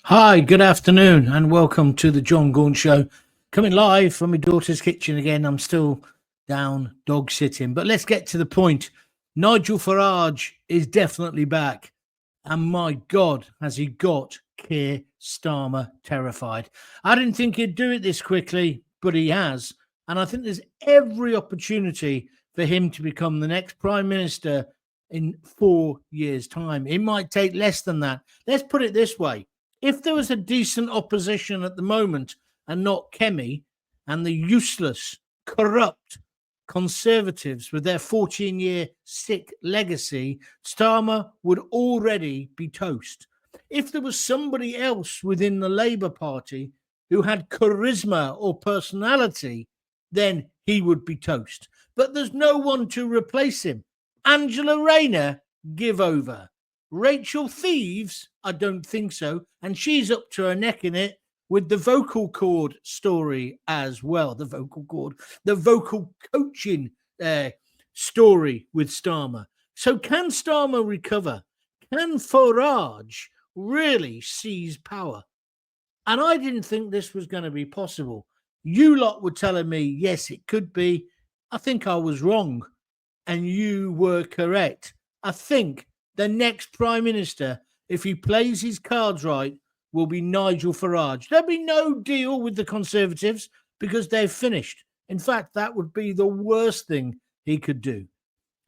Hi, good afternoon, and welcome to the John Gaunt Show. Coming live from my daughter's kitchen again. I'm still down dog sitting, but let's get to the point. Nigel Farage is definitely back, and my God, has he got Keir Starmer terrified. I didn't think he'd do it this quickly, but he has, and I think there's every opportunity for him to become the next Prime Minister in 4 years' time. It might take less than that. Let's put it this way. If there was a decent opposition at the moment and not Kemi and the useless, corrupt Conservatives with their 14-year sick legacy, Starmer would already be toast. If there was somebody else within the Labour Party who had charisma or personality, then he would be toast. But there's no one to replace him. Angela Rayner, give over. Rachel Thieves, I don't think so. And she's up to her neck in it with the vocal cord story as well. The vocal coaching story with Starmer. So can Starmer recover? Can Farage really seize power? And I didn't think this was going to be possible. You lot were telling me, yes, it could be. I think I was wrong. And you were correct. I think the next Prime Minister, if he plays his cards right, will be Nigel Farage. There'll be no deal with the Conservatives because they've finished. In fact, that would be the worst thing he could do.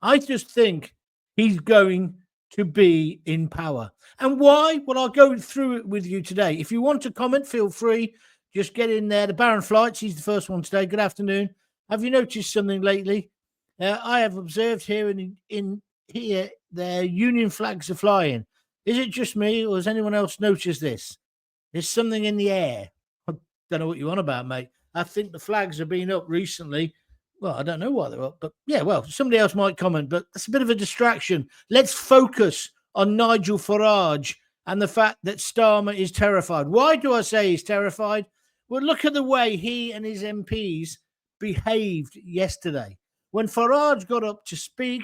I just think he's going to be in power. And why? Well, I'll go through it with you today. If you want to comment, feel free. Just get in there. The Baron Flights, he's the first one today. Good afternoon. Have you noticed something lately? I have observed here in here their Union flags are flying. Is it just me, or has anyone else noticed this? There's something in the air. I don't know what you're on about, mate. I think the flags have been up recently. Well, I don't know why they're up, but yeah, well, somebody else might comment, but that's a bit of a distraction. Let's focus on Nigel Farage and the fact that Starmer is terrified. Why do I say he's terrified? Well, look at the way he and his MPs behaved yesterday. When Farage got up to speak,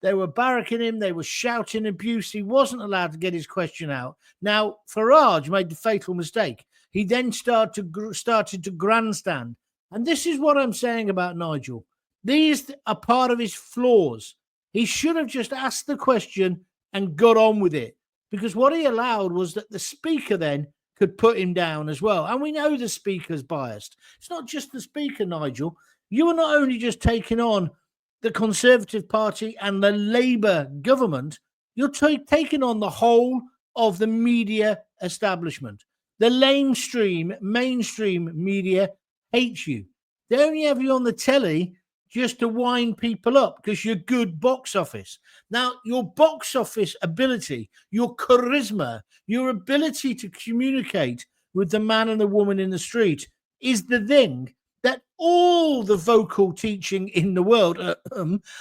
they were barracking him. They were shouting abuse. He wasn't allowed to get his question out. Now, Farage made the fatal mistake. He then started to grandstand. And this is what I'm saying about Nigel. These are part of his flaws. He should have just asked the question and got on with it. Because what he allowed was that the speaker then could put him down as well. And we know the speaker's biased. It's not just the speaker, Nigel. You are not only just taking on the Conservative Party and the Labour government, you're taking on the whole of the media establishment. The mainstream media hates you. They only have you on the telly just to wind people up because you're good box office. Now, your box office ability, your charisma, your ability to communicate with the man and the woman in the street is the thing that all the vocal teaching in the world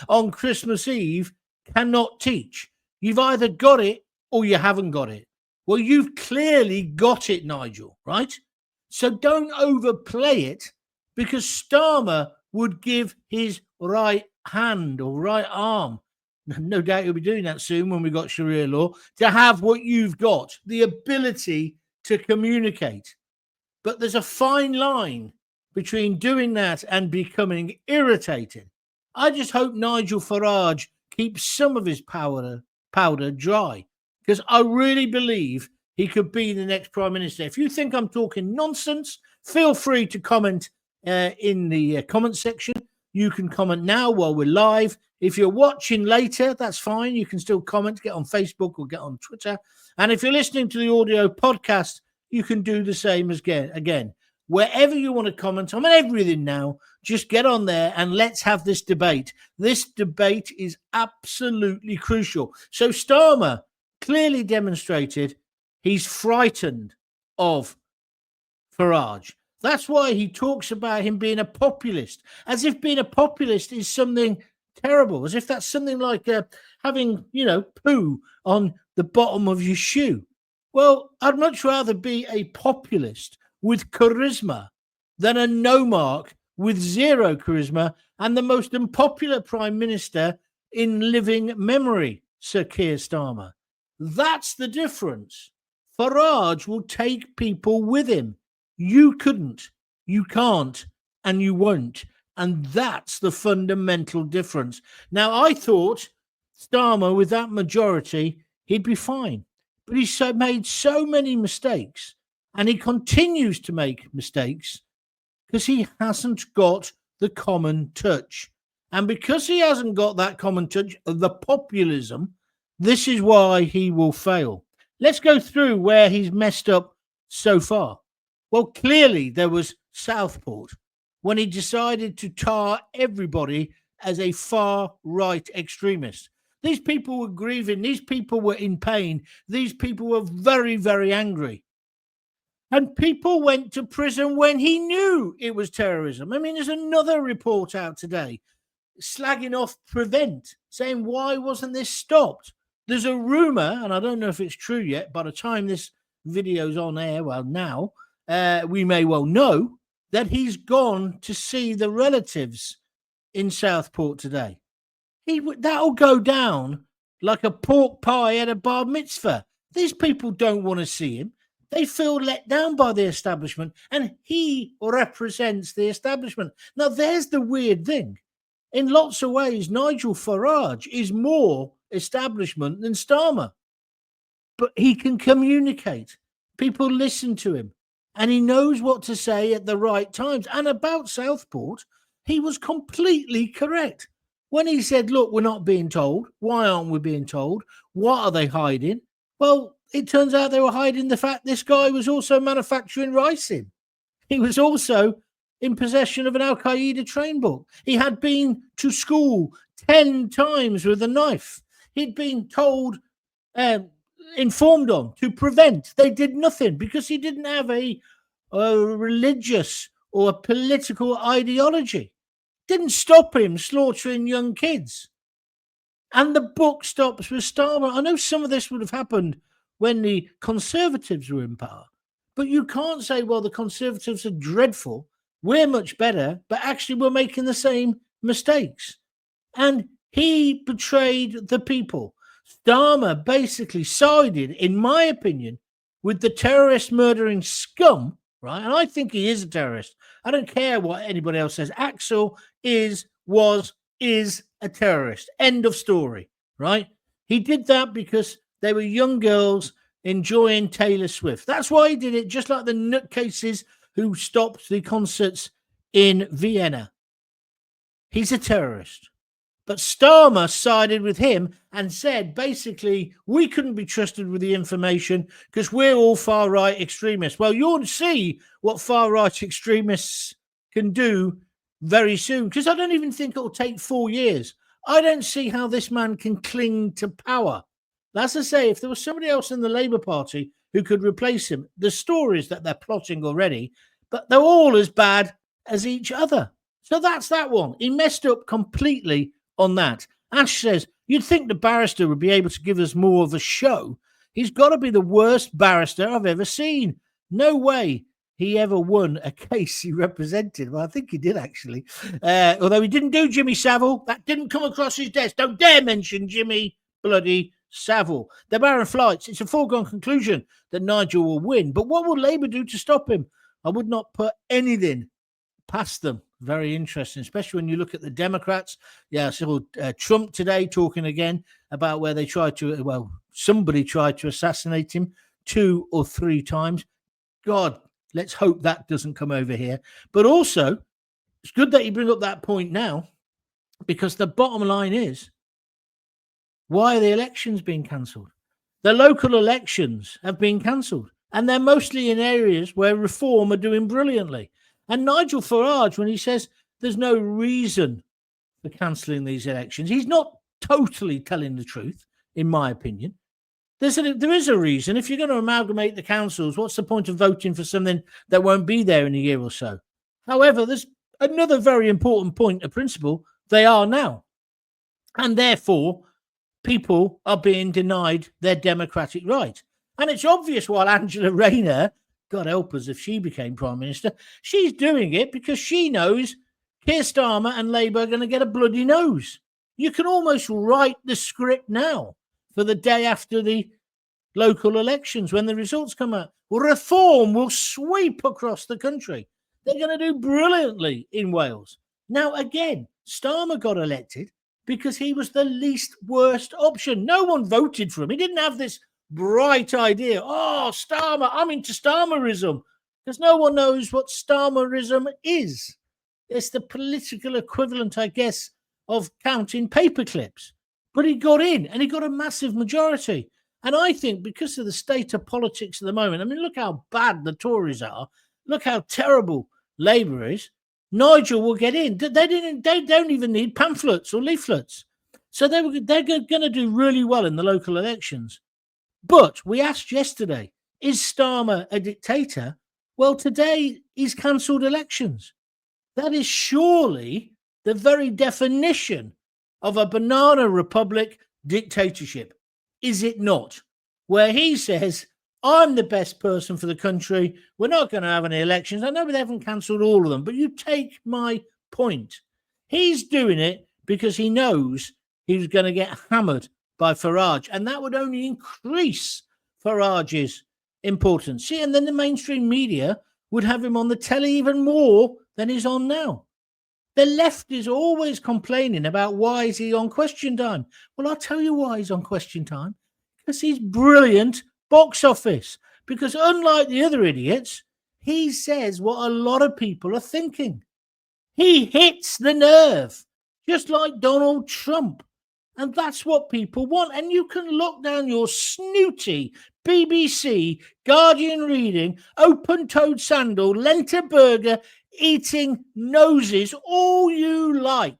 on Christmas Eve cannot teach. You've either got it or you haven't got it. Well, you've clearly got it, Nigel, right? So don't overplay it, because Starmer would give his right hand or right arm, no doubt he'll be doing that soon when we've got Sharia law, to have what you've got, the ability to communicate. But there's a fine line between doing that and becoming irritating. I just hope Nigel Farage keeps some of his powder dry, because I really believe he could be the next Prime Minister. If you think I'm talking nonsense, feel free to comment in the comment section. You can comment now while we're live. If you're watching later, that's fine. You can still comment, get on Facebook or get on Twitter. And if you're listening to the audio podcast, you can do the same again. Wherever you want to comment on everything now, just get on there and let's have this debate. This debate is absolutely crucial. So Starmer clearly demonstrated he's frightened of Farage. That's why he talks about him being a populist, as if being a populist is something terrible, as if that's something like having, poo on the bottom of your shoe. Well, I'd much rather be a populist with charisma than a no-mark with zero charisma and the most unpopular Prime Minister in living memory, Sir Keir Starmer. That's the difference. Farage will take people with him. You couldn't, you can't, and you won't. And that's the fundamental difference. Now, I thought Starmer, with that majority, he'd be fine. But he's made so many mistakes, and he continues to make mistakes because he hasn't got the common touch. And because he hasn't got that common touch of the populism, this is why he will fail. Let's go through where he's messed up so far. Well, clearly there was Southport when he decided to tar everybody as a far-right extremist. These people were grieving. These people were in pain. These people were very, very angry. And people went to prison when he knew it was terrorism. I mean, there's another report out today slagging off Prevent, saying, why wasn't this stopped? There's a rumor, and I don't know if it's true yet. By the time this video's on air, well, now, we may well know that he's gone to see the relatives in Southport today. That'll go down like a pork pie at a bar mitzvah. These people don't want to see him. They feel let down by the establishment, and he represents the establishment. Now, there's the weird thing. In lots of ways, Nigel Farage is more establishment than Starmer. But he can communicate. People listen to him. And he knows what to say at the right times. And about Southport, he was completely correct. When he said, look, we're not being told. Why aren't we being told? What are they hiding? Well, it turns out they were hiding the fact this guy was also manufacturing ricin. He was also in possession of an Al-Qaeda train book. He had been to school 10 times with a knife. He'd been told, informed on to prevent. They did nothing because he didn't have a religious or a political ideology. Didn't stop him slaughtering young kids. And the book stops with Starmer. I know some of this would have happened when the Conservatives were in power, but you can't say, well, the Conservatives are dreadful, we're much better, but actually we're making the same mistakes. And he betrayed the people. Starmer basically sided, in my opinion, with the terrorist murdering scum, right? And I think he is a terrorist. I don't care what anybody else says. Axel is a terrorist. End of story, right? He did that because they were young girls enjoying Taylor Swift. That's why he did it, just like the nutcases who stopped the concerts in Vienna. He's a terrorist. But Starmer sided with him and said, basically, we couldn't be trusted with the information because we're all far-right extremists. Well, you'll see what far-right extremists can do very soon, because I don't even think it'll take 4 years. I don't see how this man can cling to power. As I say, if there was somebody else in the Labour Party who could replace him, the stories that they're plotting already, but they're all as bad as each other. So that's that one. He messed up completely on that. Ash says, you'd think the barrister would be able to give us more of a show. He's got to be the worst barrister I've ever seen. No way he ever won a case he represented. Well, I think he did, actually. Although he didn't do Jimmy Savile. That didn't come across his desk. Don't dare mention Jimmy bloody Savile. The Baron Flights, it's a foregone conclusion that Nigel will win. But what will Labour do to stop him? I would not put anything past them. Very interesting, especially when you look at the Democrats. Yeah, I saw Trump today talking again about where they tried to, well, somebody tried to assassinate him 2 or 3 times. God, let's hope that doesn't come over here. But also, it's good that you bring up that point now, because the bottom line is, why are the elections being cancelled? The local elections have been cancelled, and they're mostly in areas where Reform are doing brilliantly. And Nigel Farage, when he says there's no reason for cancelling these elections, he's not totally telling the truth, in my opinion. There is a reason. If you're going to amalgamate the councils, what's the point of voting for something that won't be there in a year or so? However, there's another very important point, a principle. They are now. And therefore, people are being denied their democratic right. And it's obvious why Angela Rayner, God help us if she became Prime Minister, she's doing it because she knows Keir Starmer and Labour are going to get a bloody nose. You can almost write the script now for the day after the local elections when the results come out. Well, reform will sweep across the country. They're going to do brilliantly in Wales. Now, again, Starmer got elected because he was the least worst option. No one voted for him. He didn't have this bright idea. Oh, Starmer, I'm into Starmerism. Because no one knows what Starmerism is. It's the political equivalent, I guess, of counting paper clips. But he got in and he got a massive majority. And I think because of the state of politics at the moment, I mean, look how bad the Tories are. Look how terrible Labour is. Nigel will get in. They don't even need pamphlets or leaflets. So they're going to do really well in the local elections. But we asked yesterday, is Starmer a dictator? Well, today he's cancelled elections. That is surely the very definition of a banana republic dictatorship, is it not? Where he says, I'm the best person for the country. We're not going to have any elections. I know they haven't cancelled all of them, but you take my point. He's doing it because he knows he's going to get hammered by Farage, and that would only increase Farage's importance. See, and then the mainstream media would have him on the telly even more than he's on now. The left is always complaining about why is he on Question Time. Well, I'll tell you why he's on Question Time. Because he's brilliant box office. Because unlike the other idiots, he says what a lot of people are thinking. He hits the nerve, just like Donald Trump. And that's what people want. And you can look down your snooty BBC, Guardian reading, open-toed sandal, Lenter burger, eating noses, all you like.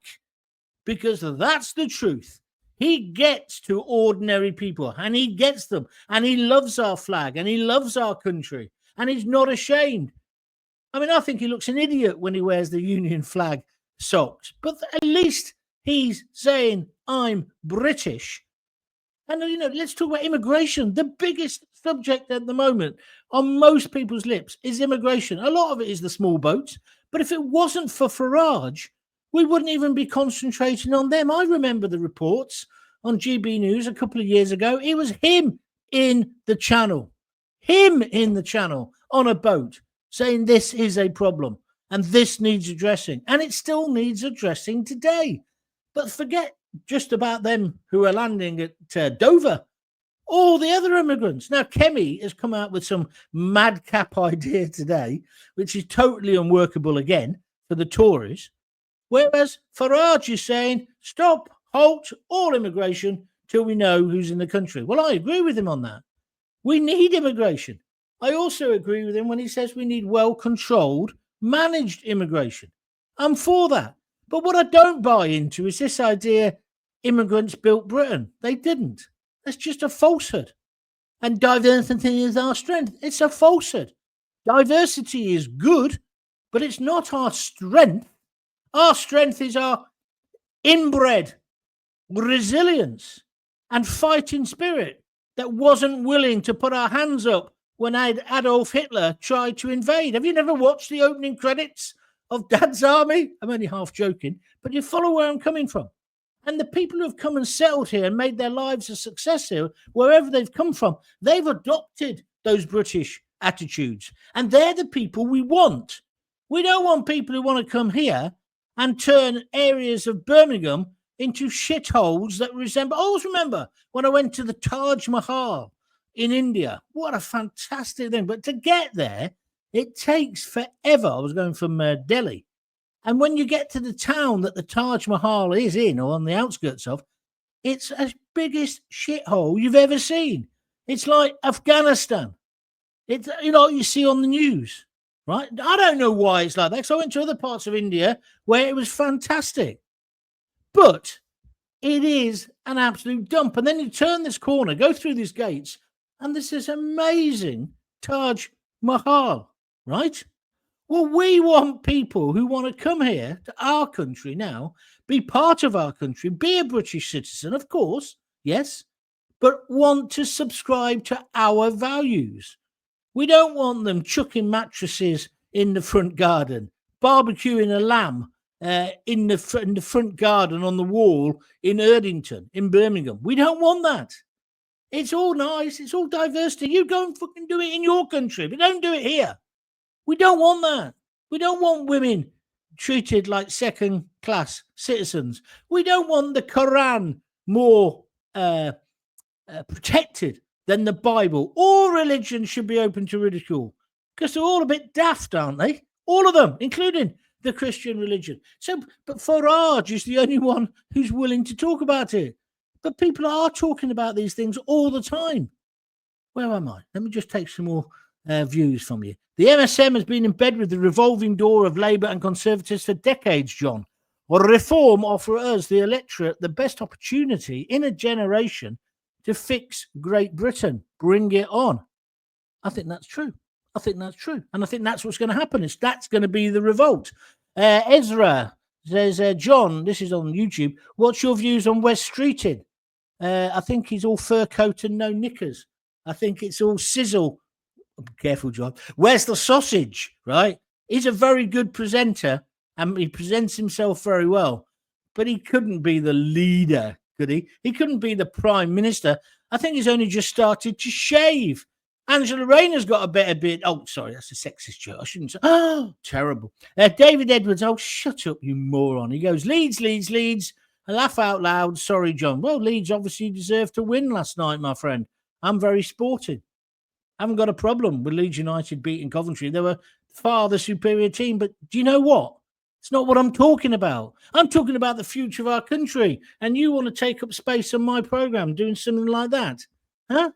Because that's the truth. He gets to ordinary people and he gets them. And he loves our flag and he loves our country. And he's not ashamed. I mean, I think he looks an idiot when he wears the Union flag socks. But at least he's saying, I'm British. And, you know, let's talk about immigration. The biggest subject at the moment on most people's lips is immigration. A lot of it is the small boats. But if it wasn't for Farage, we wouldn't even be concentrating on them. I remember the reports on GB News a couple of years ago. It was him in the channel on a boat saying this is a problem and this needs addressing. And it still needs addressing today. But forget just about them who are landing at Dover. All the other immigrants. Now, Kemi has come out with some madcap idea today, which is totally unworkable again for the Tories. Whereas Farage is saying, stop, halt all immigration till we know who's in the country. Well, I agree with him on that. We need immigration. I also agree with him when he says we need well-controlled, managed immigration. I'm for that. But what I don't buy into is this idea immigrants built Britain. They didn't. That's just a falsehood. And diversity is our strength. It's a falsehood. Diversity is good, but it's not our strength. Our strength is our inbred resilience and fighting spirit that wasn't willing to put our hands up when Adolf Hitler tried to invade. Have you never watched the opening credits of Dad's Army? I'm only half joking, but you follow where I'm coming from. And the people who have come and settled here and made their lives a success here, wherever they've come from, they've adopted those British attitudes. And they're the people we want. We don't want people who want to come here and turn areas of Birmingham into shitholes that resemble... I always remember when I went to the Taj Mahal in India. What a fantastic thing. But to get there, it takes forever. I was going from Delhi. And when you get to the town that the Taj Mahal is in, or on the outskirts of, it's as biggest shithole you've ever seen. It's like Afghanistan. It's, you know, you see on the news, right? I don't know why it's like that, because I went to other parts of India where it was fantastic. But it is an absolute dump. And then you turn this corner, go through these gates, and there's this amazing Taj Mahal, right? Well, we want people who want to come here to our country now, be part of our country, be a British citizen, of course, yes, but want to subscribe to our values. We don't want them chucking mattresses in the front garden, barbecuing a lamb in the front garden on the wall in Erdington, in Birmingham. We don't want that. It's all nice. It's all diversity. You go and fucking do it in your country, but don't do it here. We don't want that. We don't want women treated like second-class citizens. We don't want the Quran more protected than the Bible. All religions should be open to ridicule because they're all a bit daft, aren't they? All of them, including the Christian religion. So, but Farage is the only one who's willing to talk about it. But people are talking about these things all the time. Where am I? Let me just take some more views from you. The MSM has been in bed with the revolving door of Labour and Conservatives for decades, John. Well, reform offer us, the electorate, the best opportunity in a generation to fix Great Britain. Bring it on. I think that's true. I think that's true. And I think that's what's going to happen. That's going to be the revolt. Ezra says, John, this is on YouTube, what's your views on Wes Streeting? I think he's all fur coat and no knickers. I think it's all sizzle. Careful, John. Where's the sausage, right? He's a very good presenter and he presents himself very well. But he couldn't be the leader, could he? He couldn't be the prime minister. I think he's only just started to shave. Angela Rayner's got a better beard. Oh, sorry, that's a sexist joke. I shouldn't say. Oh, terrible. David Edwards. Oh, shut up, you moron. He goes, Leeds. I laugh out loud. Sorry, John. Well, Leeds obviously deserved to win last night, my friend. I'm very sporting. I haven't got a problem with Leeds United beating Coventry. They were far the superior team. But do you know what? It's not what I'm talking about. I'm talking about the future of our country. And you want to take up space on my programme doing something like that? Huh?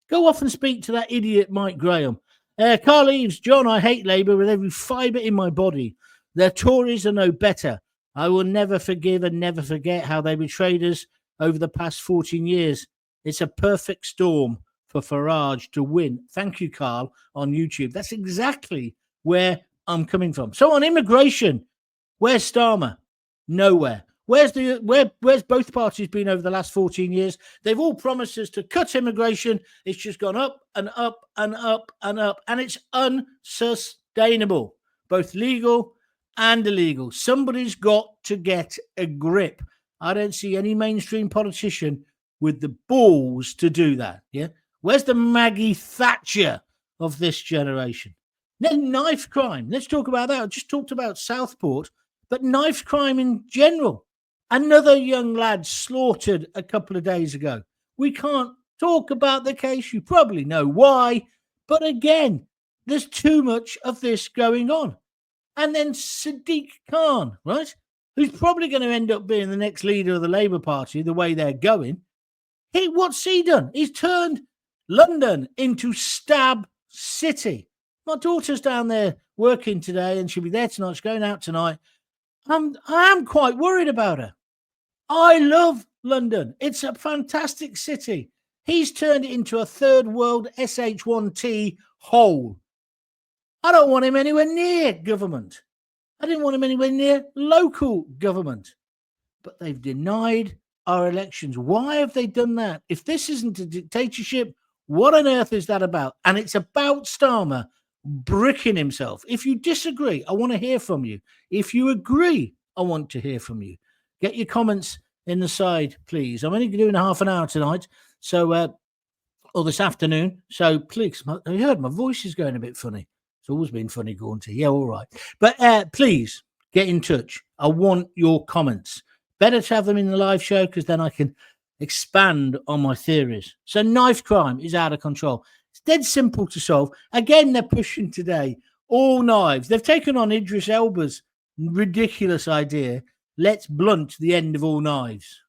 Go off and speak to that idiot Mike Graham. Carl Eves, John, I hate Labour with every fibre in my body. The Tories are no better. I will never forgive and never forget how they betrayed us over the past 14 years. It's a perfect storm for Farage to win. Thank you, Carl, on YouTube. That's exactly where I'm coming from. So on immigration, where's Starmer? Nowhere. Where's both parties been over the last 14 years? They've all promised us to cut immigration. It's just gone up and up and up and up. And it's unsustainable, both legal and illegal. Somebody's got to get a grip. I don't see any mainstream politician with the balls to do that. Yeah. Where's the Maggie Thatcher of this generation? Then knife crime. Let's talk about that. I just talked about Southport, but knife crime in general. Another young lad slaughtered a couple of days ago. We can't talk about the case. You probably know why. But again, there's too much of this going on. And then Sadiq Khan, right, who's probably going to end up being the next leader of the Labour Party, the way they're going. What's he done? He's turned London into Stab City. My daughter's down there working today and she'll be there tonight. She's going out tonight. I am quite worried about her. I love London. It's a fantastic city. He's turned it into a third world SH1T hole. I don't want him anywhere near government. I didn't want him anywhere near local government. But they've denied our elections. Why have they done that? If this isn't a dictatorship, what on earth is that about? And it's about Starmer bricking himself. If you disagree, I want to hear from you. If you agree, I want to hear from you. Get your comments in the side, please. I'm only doing half an hour tonight, so or this afternoon. So please, I heard my voice is going a bit funny. It's always been funny, Gaunty. Yeah, all right. But please get in touch. I want your comments. Better to have them in the live show because then I can expand on my theories. So knife crime is out of control. It's dead simple to solve. Again, they're pushing today all knives. They've taken on Idris Elba's ridiculous idea. Let's blunt the end of all knives.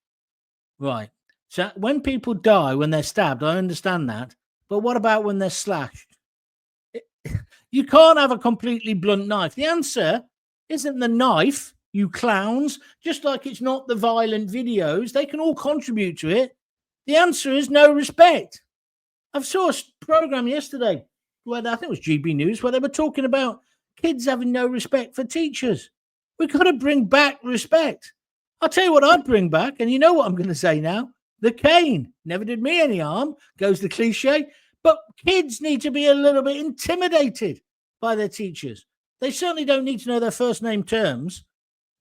Right. So when people die, when they're stabbed, I understand that. But what about when they're slashed? You can't have a completely blunt knife. The answer isn't the knife, you clowns, just like it's not the violent videos. They can all contribute to it. The answer is no respect. I saw a program yesterday where I think it was GB News where they were talking about kids having no respect for teachers. We've got to bring back respect. I'll tell you what I'd bring back, and you know what I'm going to say now. The cane. Never did me any harm, goes the cliche. But kids need to be a little bit intimidated by their teachers. They certainly don't need to know their first name terms.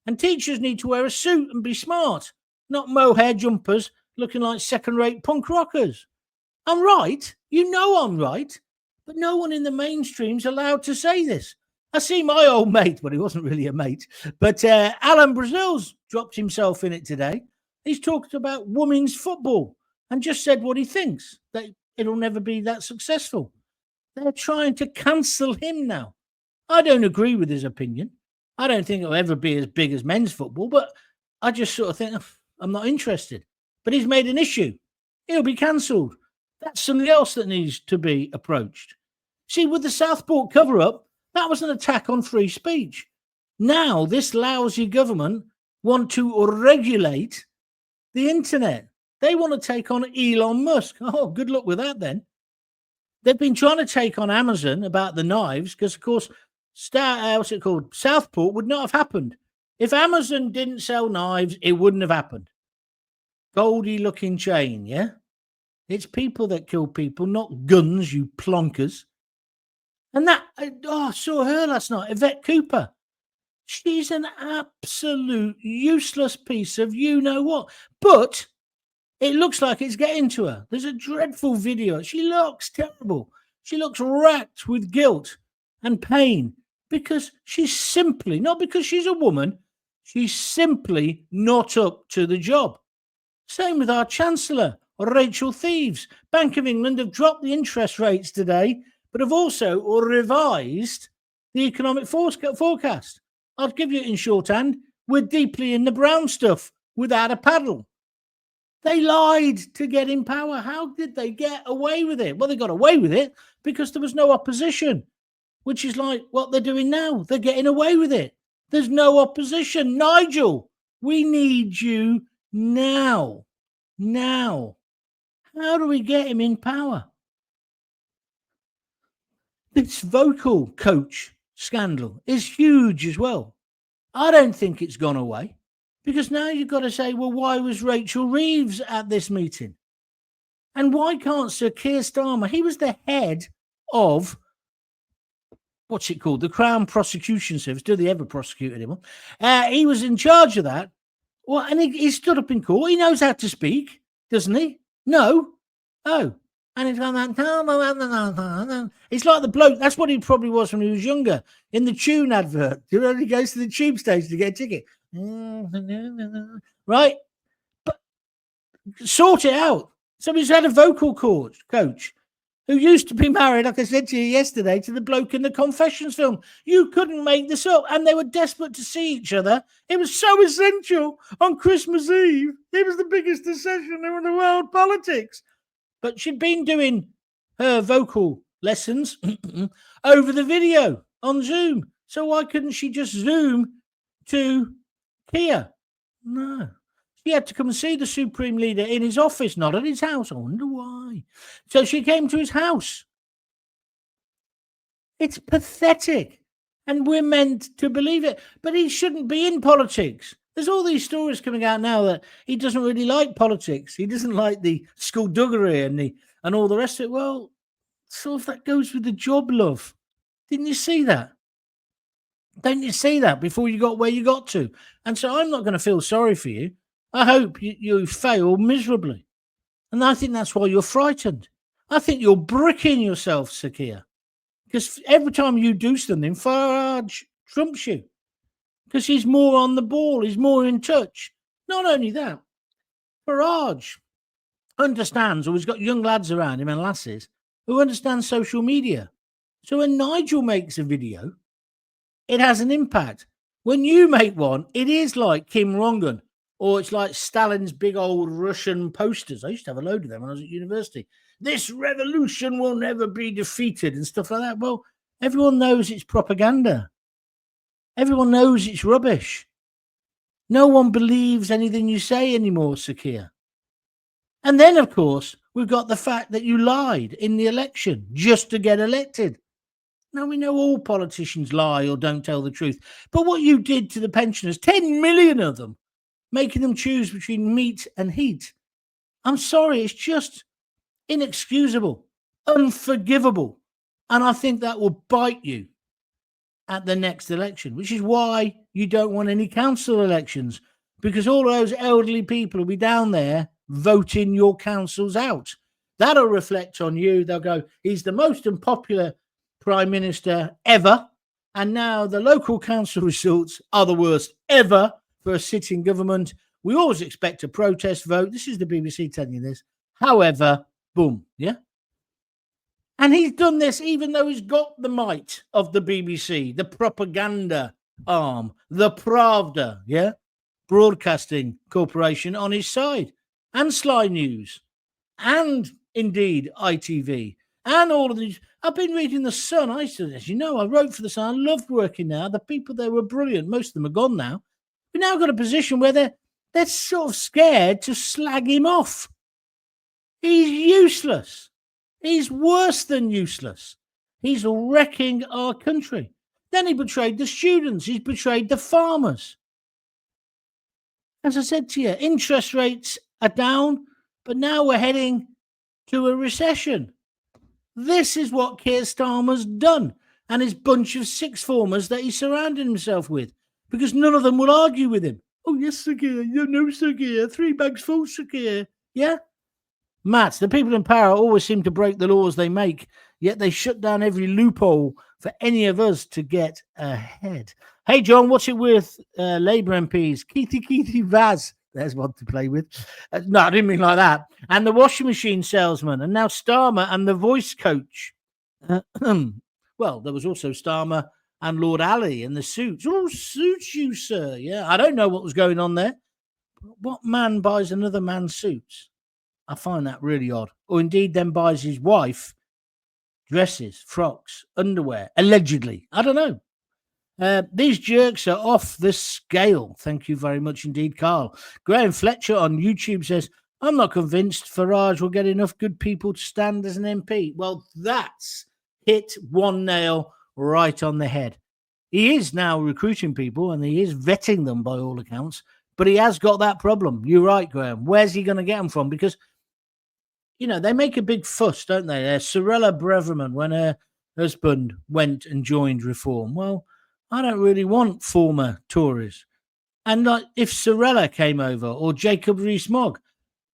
And teachers need to wear a suit and be smart, not mohair jumpers looking like second-rate punk rockers. I'm right. You know I'm right. But no one in the mainstream's allowed to say this. I see my old mate, but he wasn't really a mate, but Alan Brazil's dropped himself in it today. He's talked about women's football and just said what he thinks, that it'll never be that successful. They're trying to cancel him now. I don't agree with his opinion. I don't think it'll ever be as big as men's football, but I just sort of think I'm not interested. But he's made an issue. He'll be cancelled. That's something else that needs to be approached. See, with the Southport cover-up, that was an attack on free speech. Now, this lousy government want to regulate the internet. They want to take on Elon Musk. Oh, good luck with that then. They've been trying to take on Amazon about the knives because, of course, Southport would not have happened. If Amazon didn't sell knives, it wouldn't have happened. Goldie-looking chain, yeah? It's people that kill people, not guns, you plonkers. And that, I saw her last night, Yvette Cooper. She's an absolute useless piece of you-know-what. But it looks like it's getting to her. There's a dreadful video. She looks terrible. She looks racked with guilt and pain because she's simply, not because she's a woman, she's simply not up to the job. Same with our Chancellor, Rachel Thieves. Bank of England have dropped the interest rates today, but have also revised the economic forecast. I'll give you it in shorthand. We're deeply in the brown stuff without a paddle. They lied to get in power. How did they get away with it? Well, they got away with it because there was no opposition, which is like what they're doing now. They're getting away with it. There's no opposition. Nigel, we need you now. Now. How do we get him in power? This vocal coach scandal is huge as well. I don't think it's gone away because now you've got to say, well, why was Rachel Reeves at this meeting? And why can't Sir Keir Starmer? He was the head of, what's it called? The Crown Prosecution Service. Do they ever prosecute anyone? He was in charge of that. Well, and he stood up in court. He knows how to speak, doesn't he? No. Oh. And it's like that. It's like the bloke. That's what he probably was when he was younger. In the Tune advert. You know, he goes to the tube station to get a ticket. Right? But sort it out. So he's had a vocal coach who used to be married, like I said to you yesterday, to the bloke in the Confessions film. You couldn't make this up. And they were desperate to see each other. It was so essential on Christmas Eve. It was the biggest decision in the world politics. But she'd been doing her vocal lessons over the video on Zoom. So why couldn't she just Zoom to Keir? No. She had to come and see the Supreme Leader in his office, not at his house. I wonder why. So she came to his house. It's pathetic. And we're meant to believe it. But he shouldn't be in politics. There's all these stories coming out now that he doesn't really like politics. He doesn't like the skullduggery and all the rest of it. Well, sort of that goes with the job, love. Didn't you see that? Don't you see that before you got where you got to? And so I'm not going to feel sorry for you. I hope you fail miserably. And I think that's why you're frightened. I think you're bricking yourself, Sir Keir. Because every time you do something, Farage trumps you. Because he's more on the ball, he's more in touch. Not only that, Farage understands, or he's got young lads around him and lasses who understand social media. So when Nigel makes a video, it has an impact. When you make one, it is like Kim Jong-un, or it's like Stalin's big old Russian posters. I used to have a load of them when I was at university. This revolution will never be defeated and stuff like that. Well, everyone knows it's propaganda. Everyone knows it's rubbish. No one believes anything you say anymore, Sir Keir. And then, of course, we've got the fact that you lied in the election just to get elected. Now, we know all politicians lie or don't tell the truth. But what you did to the pensioners, 10 million of them, making them choose between meat and heat. I'm sorry, it's just inexcusable, unforgivable. And I think that will bite you at the next election, which is why you don't want any council elections, because all of those elderly people will be down there voting your councils out. That'll reflect on you. They'll go, he's the most unpopular prime minister ever. And now the local council results are the worst ever for a sitting government. We always expect a protest vote. This is the BBC telling you this. However, boom, yeah? And he's done this even though he's got the might of the BBC, the propaganda arm, the Pravda, yeah? Broadcasting Corporation on his side, and Sly News, and indeed ITV, and all of these. I've been reading The Sun. As you know, I wrote for The Sun. I loved working there. The people there were brilliant. Most of them are gone now. We've now got a position where they're sort of scared to slag him off. He's useless. He's worse than useless. He's wrecking our country. Then he betrayed the students. He's betrayed the farmers. As I said to you, interest rates are down, but now we're heading to a recession. This is what Keir Starmer's done, and his bunch of sixth formers that he surrounded himself with, because none of them will argue with him. Oh, yes, Sir Keir. No, Sir Keir. 3 bags full, Sir Keir. Yeah? Matt, the people in power always seem to break the laws they make, yet they shut down every loophole for any of us to get ahead. Hey, John, what's it with Labour MPs? Keithy Vaz. There's one to play with. No, I didn't mean like that. And the washing machine salesman, and now Starmer and the voice coach. Well, there was also Starmer and Lord Ali and the suits. Oh, suits you, sir. Yeah, I don't know what was going on there. What man buys another man's suits? I find that really odd. Or indeed then buys his wife dresses, frocks, underwear, allegedly. I don't know. These jerks are off the scale. Thank you very much indeed, Carl. Graham Fletcher on YouTube says, I'm not convinced Farage will get enough good people to stand as an MP. Well, that's hit one nail right on the head. He is now recruiting people and he is vetting them by all accounts, but he has got that problem. You're right, Graham. Where's he going to get them from? Because, you know, they make a big fuss, don't they? Sorella Braverman, when her husband went and joined Reform. Well, I don't really want former Tories. And like, if Sorella came over or Jacob Rees-Mogg,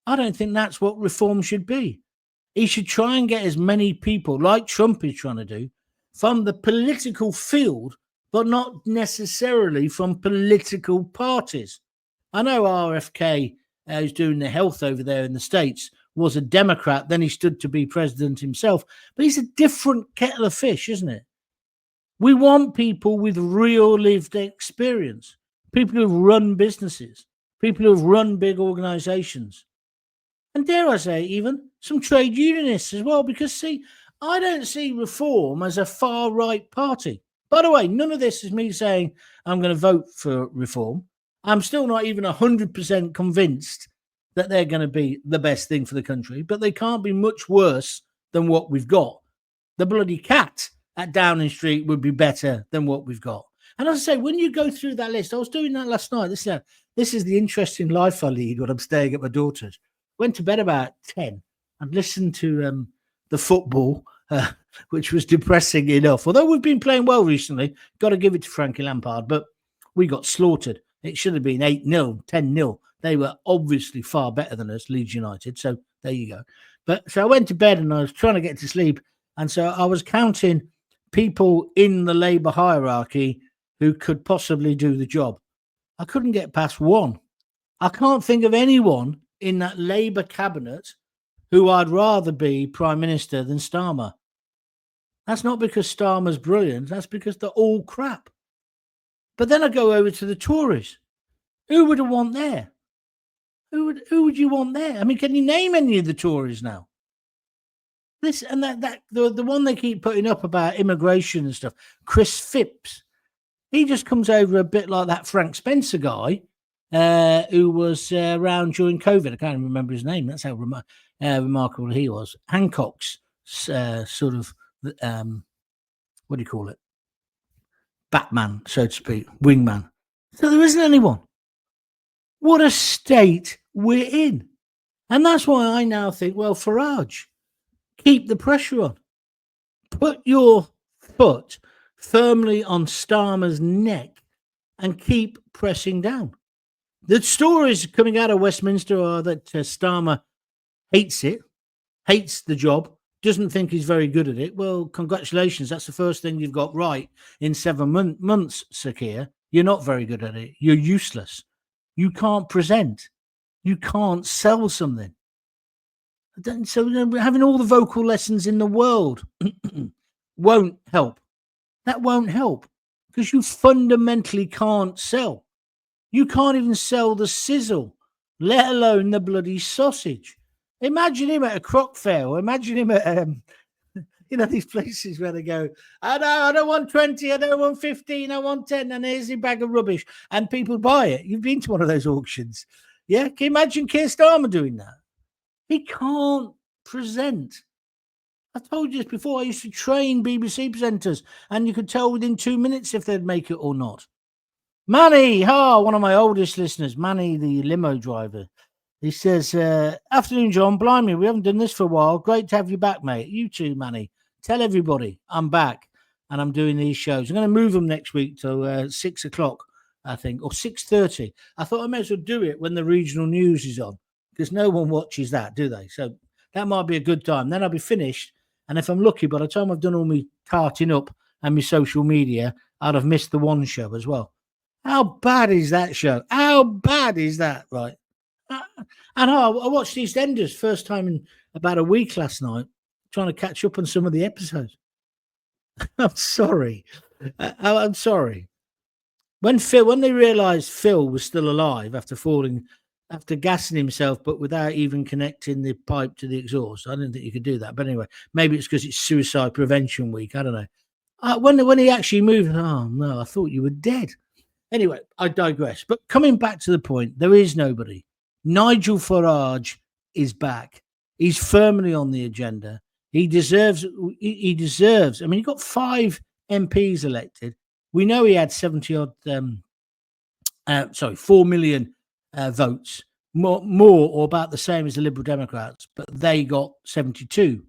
I don't think that's what Reform should be. He should try and get as many people, like Trump is trying to do, from the political field, but not necessarily from political parties. I know RFK, who's doing the health over there in the States, was a Democrat. Then he stood to be president himself. But he's a different kettle of fish, isn't it? We want people with real lived experience, people who've run businesses, people who've run big organizations. And dare I say, even some trade unionists as well, because, see, I don't see Reform as a far-right party. By the way, none of this is me saying I'm going to vote for Reform. I'm still not even 100% convinced that they're going to be the best thing for the country, but they can't be much worse than what we've got. The bloody cat at Downing Street would be better than what we've got. And as I say, when you go through that list, I was doing that last night. This is the interesting life I lead when I'm staying at my daughter's. Went to bed about 10 and listened to the football, which was depressing enough. Although we've been playing well recently, got to give it to Frankie Lampard, but we got slaughtered. It should have been 8-0, 10-0. They were obviously far better than us, Leeds United. So there you go. But so I went to bed and I was trying to get to sleep. And so I was counting people in the Labour hierarchy who could possibly do the job. I couldn't get past one. I can't think of anyone in that Labour cabinet who I'd rather be Prime Minister than Starmer. That's not because Starmer's brilliant. That's because they're all crap. But then I go over to the Tories. Who would I want there? Who would you want there? I mean, can you name any of the Tories now? This and that the one they keep putting up about immigration and stuff, Chris Phipps. He just comes over a bit like that Frank Spencer guy who was around during COVID. I can't even remember his name. That's how remarkable he was. Hancock's sort of, what do you call it? Batman, so to speak, wingman. So there isn't anyone. What a state we're in. And that's why I now think, well, Farage, keep the pressure on. Put your foot firmly on Starmer's neck and keep pressing down. The stories coming out of Westminster are that Starmer hates it hates the job, doesn't think he's very good at it. Well, congratulations. That's the first thing you've got right in 7 months, Sir Keir. You're not very good at it. You're useless. You can't present. You can't sell something. So having all the vocal lessons in the world won't help. That won't help because you fundamentally can't sell. You can't even sell the sizzle, let alone the bloody sausage. Imagine him at a croc fair, or imagine him at these places where they go, I don't want 20, I don't want 15, I want 10, and here's a bag of rubbish, and people buy it. You've been to one of those auctions. Yeah? Can you imagine Keir Starmer doing that? He can't present. I told you this before. I used to train BBC presenters, and you could tell within 2 minutes if they'd make it or not. Manny, one of my oldest listeners, Manny, the limo driver. He says, afternoon, John. Blimey, we haven't done this for a while. Great to have you back, mate. You too, Manny. Tell everybody I'm back and I'm doing these shows. I'm going to move them next week to 6 o'clock, I think, or 6:30. I thought I may as well do it when the regional news is on because no one watches that, do they? So that might be a good time. Then I'll be finished. And if I'm lucky, by the time I've done all my tarting up and my social media, I'd have missed the one show as well. How bad is that show? How bad is that, right? And I watched EastEnders first time in about a week last night, trying to catch up on some of the episodes. I'm sorry. I'm sorry. When they realised Phil was still alive after gassing himself, but without even connecting the pipe to the exhaust, I didn't think you could do that. But anyway, maybe it's because it's Suicide Prevention Week. I don't know. When he actually moved, oh no, I thought you were dead. Anyway, I digress. But coming back to the point, there is nobody. Nigel Farage is back. He's firmly on the agenda. He deserves. I mean, he got 5 MPs elected. We know he had 4 million votes, more or about the same as the Liberal Democrats, but they got 72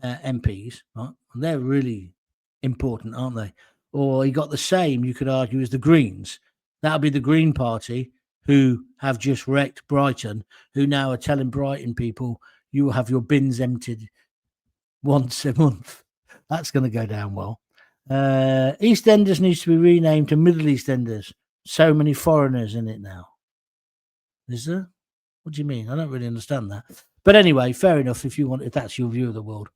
MPs. Right? And they're really important, aren't they? Or he got the same, you could argue, as the Greens. That'll be the Green Party, who have just wrecked Brighton, who now are telling Brighton people, you will have your bins emptied once a month. That's going to go down well. EastEnders needs to be renamed to Middle EastEnders. So many foreigners in it now. Is there? What do you mean? I don't really understand that. But anyway, fair enough if that's your view of the world.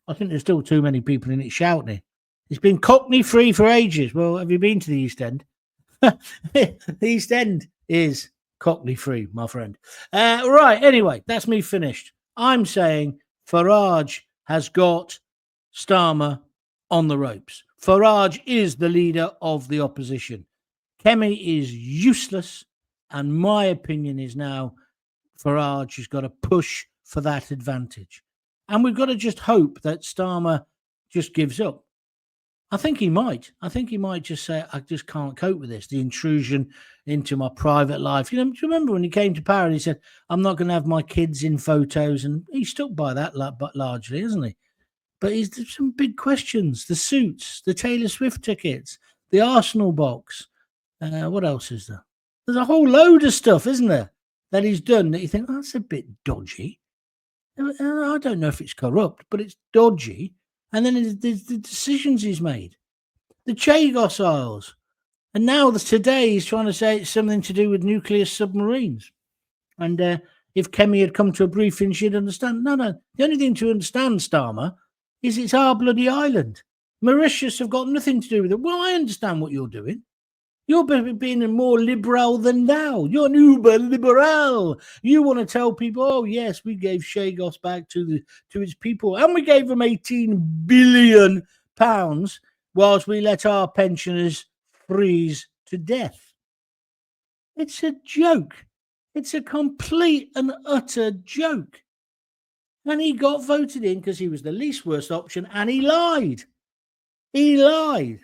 I think there's still too many people in it shouting it. It's been Cockney free for ages. Well, have you been to the East End? The East End is Cockney free, my friend. Right, anyway, that's me finished. I'm saying Farage has got Starmer on the ropes. Farage is the leader of the opposition. Kemi is useless, and my opinion is now Farage has got to push for that advantage. And we've got to just hope that Starmer just gives up. I think he might. I think he might just say, I just can't cope with this, the intrusion into my private life. Do you remember when he came to power and he said, I'm not going to have my kids in photos? And he stuck by that largely, isn't he? But there's some big questions. The suits, the Taylor Swift tickets, the Arsenal box. What else is there? There's a whole load of stuff, isn't there, that he's done that you think, that's a bit dodgy. I don't know if it's corrupt, but it's dodgy. And then there's the decisions he's made, the Chagos Isles. And now today he's trying to say it's something to do with nuclear submarines. And if Kemi had come to a briefing, she'd understand. No. The only thing to understand, Starmer, is it's our bloody island. Mauritius have got nothing to do with it. Well, I understand what you're doing. You're being more liberal than thou. You're an uber liberal. You want to tell people, oh, yes, we gave Chagos back to its people, and we gave them £18 billion whilst we let our pensioners freeze to death. It's a joke. It's a complete and utter joke. And he got voted in because he was the least worst option, and he lied. He lied.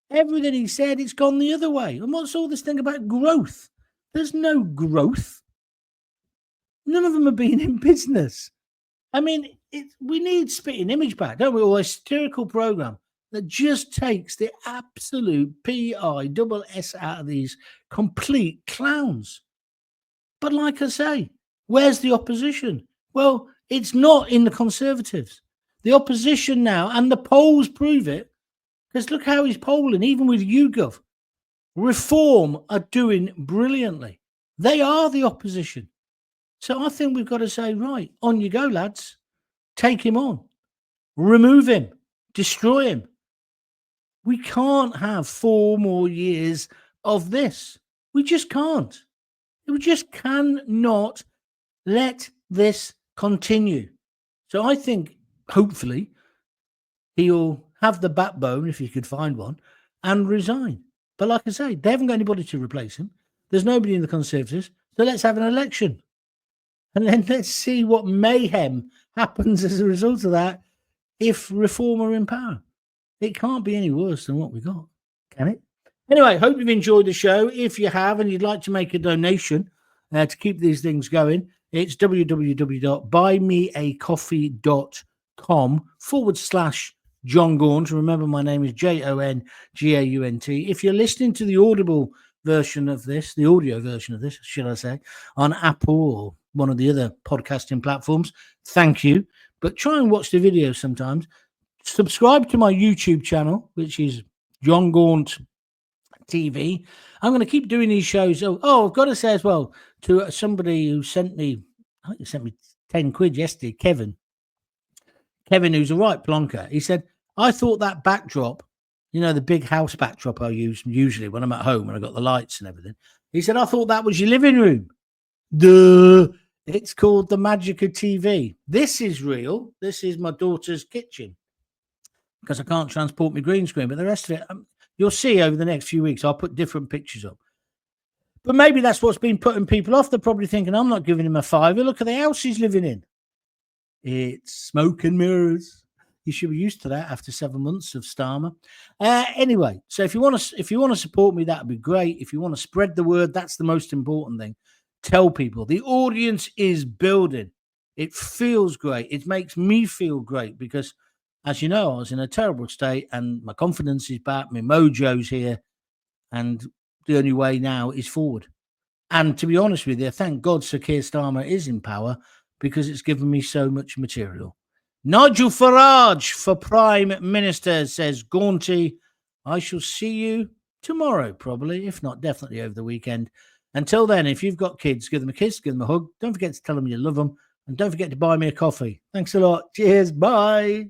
Everything he said, it's gone the other way. And what's all this thing about growth? There's no growth. None of them are being in business. I mean, we need Spitting Image back, don't we? Or a satirical program that just takes the absolute PISS out of these complete clowns. But like I say, where's the opposition? Well, it's not in the Conservatives. The opposition now, and the polls prove it, because look how he's polling, even with YouGov. Reform are doing brilliantly. They are the opposition. So I think we've got to say, right, on you go, lads. Take him on. Remove him. Destroy him. We can't have 4 more years of this. We just can't. We just cannot let this continue. So I think, hopefully, he'll have the backbone, if he could find one, and resign. But like I say, they haven't got anybody to replace him. There's nobody in the Conservatives. So let's have an election. And then let's see what mayhem happens as a result of that if Reform are in power. It can't be any worse than what we got, can it? Anyway, hope you've enjoyed the show. If you have and you'd like to make a donation to keep these things going, it's www.buymeacoffee.com/John Gaunt. Remember, my name is JonGaunt. If you're listening to the audible version of this, the audio version of this, should I say, on Apple or one of the other podcasting platforms, thank you. But try and watch the video sometimes. Subscribe to my YouTube channel, which is John Gaunt TV. I'm going to keep doing these shows. I've got to say as well to somebody who sent me, I think he sent me 10 quid yesterday, Kevin, who's a right plonker. He said, I thought that backdrop, the big house backdrop I use usually when I'm at home, when I got the lights and everything. He said, I thought that was your living room. Duh. It's called the magic of TV. This is real. This is my daughter's kitchen, because I can't transport my green screen. But the rest of it, you'll see over the next few weeks, I'll put different pictures up. But maybe that's what's been putting people off. They're probably thinking, I'm not giving him a fiver. Look at the house he's living in. It's smoke and mirrors. You should be used to that after 7 months of Starmer. Anyway, so if you want to support me, that would be great. If you want to spread the word, that's the most important thing. Tell people. The audience is building. It feels great. It makes me feel great because, as you know, I was in a terrible state and my confidence is back. My mojo's here. And the only way now is forward. And to be honest with you, thank God Sir Keir Starmer is in power, because it's given me so much material. Nigel Farage for Prime Minister, says Gaunty. I shall see you tomorrow, probably, if not definitely over the weekend. Until then, if you've got kids, give them a kiss, give them a hug. Don't forget to tell them you love them. And don't forget to buy me a coffee. Thanks a lot. Cheers. Bye.